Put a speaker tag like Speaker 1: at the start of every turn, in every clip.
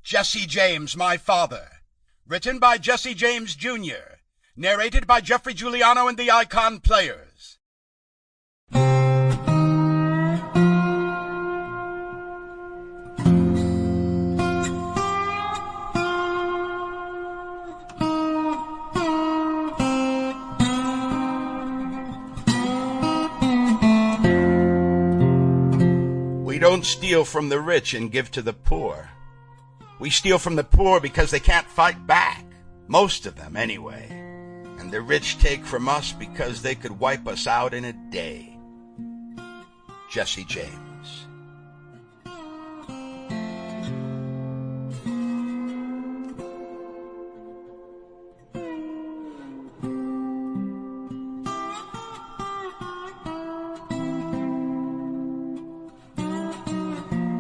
Speaker 1: Jesse James, My Father. Written by Jesse James, Jr. Narrated by Geoffrey, Giuliano, and the Icon Players. We don't steal from the rich and give to the poor. We steal from the poor because they can't fight back. Most of them, anyway. And the rich take from us because they could wipe us out in a day. Jesse James.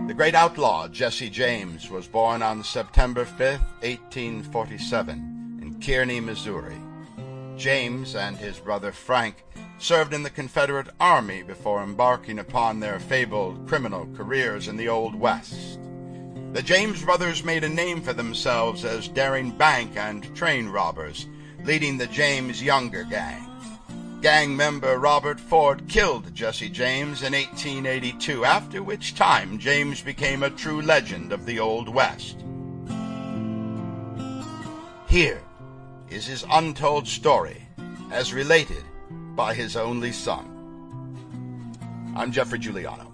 Speaker 1: The great outlaw Jesse James was born on September 5th, 1847, in Kearney, Missouri. James and his brother Frank served in the Confederate Army before embarking upon their fabled criminal careers in the Old West. The James brothers made a name for themselves as daring bank and train robbers, leading the James Younger Gang. Gang member Robert Ford killed Jesse James in 1882, after which time James became a true legend of the Old West. Here is his untold story, as related by his only son. I'm Geoffrey Giuliano.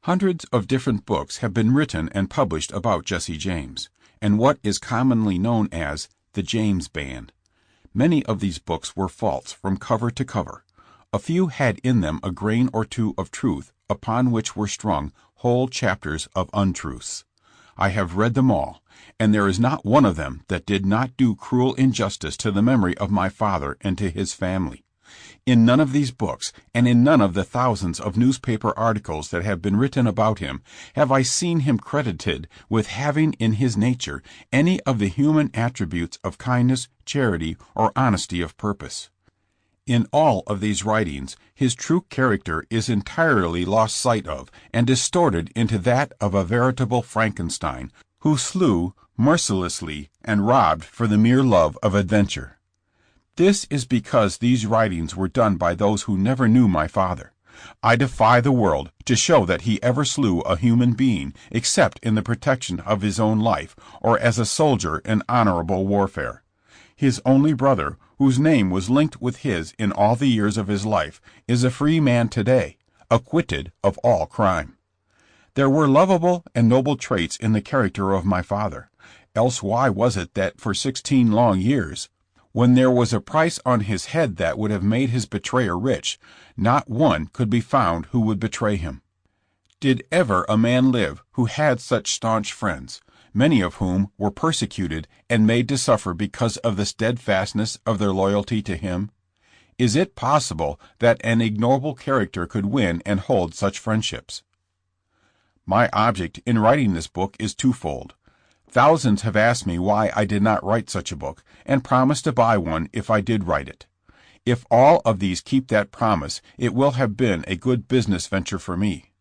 Speaker 2: Hundreds of different books have been written and published about Jesse James, and what is commonly known as the James Band. Many of these books were false from cover to cover. A few had in them a grain or two of truth, upon which were strung whole chapters of untruths. I have read them all, and there is not one of them that did not do cruel injustice to the memory of my father and to his family. In none of these books, and in none of the thousands of newspaper articles that have been written about him, have I seen him credited with having in his nature any of the human attributes of kindness, charity, or honesty of purpose. In all of these writings, his true character is entirely lost sight of and distorted into that of a veritable Frankenstein, who slew mercilessly and robbed for the mere love of adventure. This is because these writings were done by those who never knew my father. I defy the world to show that he ever slew a human being except in the protection of his own life or as a soldier in honorable warfare. His only brother, whose name was linked with his in all the years of his life, is a free man today, acquitted of all crime. There were lovable and noble traits in the character of my father, else why was it that for 16 long years, when there was a price on his head that would have made his betrayer rich, not one could be found who would betray him? Did ever a man live who had such staunch friends, many of whom were persecuted and made to suffer because of the steadfastness of their loyalty to him? Is it possible that an ignoble character could win and hold such friendships? My object in writing this book is twofold. Thousands have asked me why I did not write such a book, and promised to buy one if I did write it. If all of these keep that promise, it will have been a good business venture for me.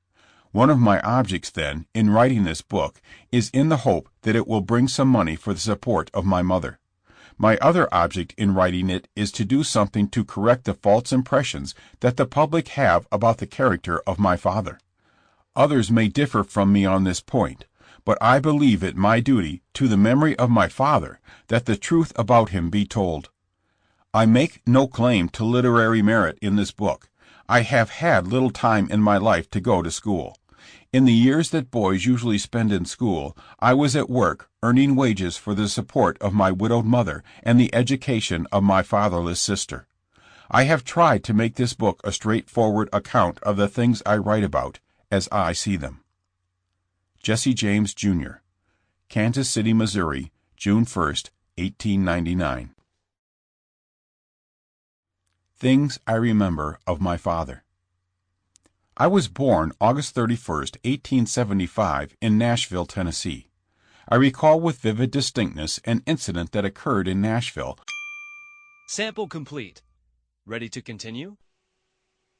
Speaker 2: One of my objects, then, in writing this book, is in the hope that it will bring some money for the support of my mother. My other object in writing it is to do something to correct the false impressions that the public have about the character of my father. Others may differ from me on this point, but I believe it my duty to the memory of my father that the truth about him be told. I make no claim to literary merit in this book. I have had little time in my life to go to school. In the years that boys usually spend in school, I was at work earning wages for the support of my widowed mother and the education of my fatherless sister. I have tried to make this book a straightforward account of the things I write about, as I see them. Jesse James, Jr., Kansas City, Missouri, June 1, 1899. Things I Remember of My Father. I was born August 31, 1875, in Nashville, Tennessee. I recall with vivid distinctness an incident that occurred in Nashville
Speaker 3: Sample complete. Ready to continue?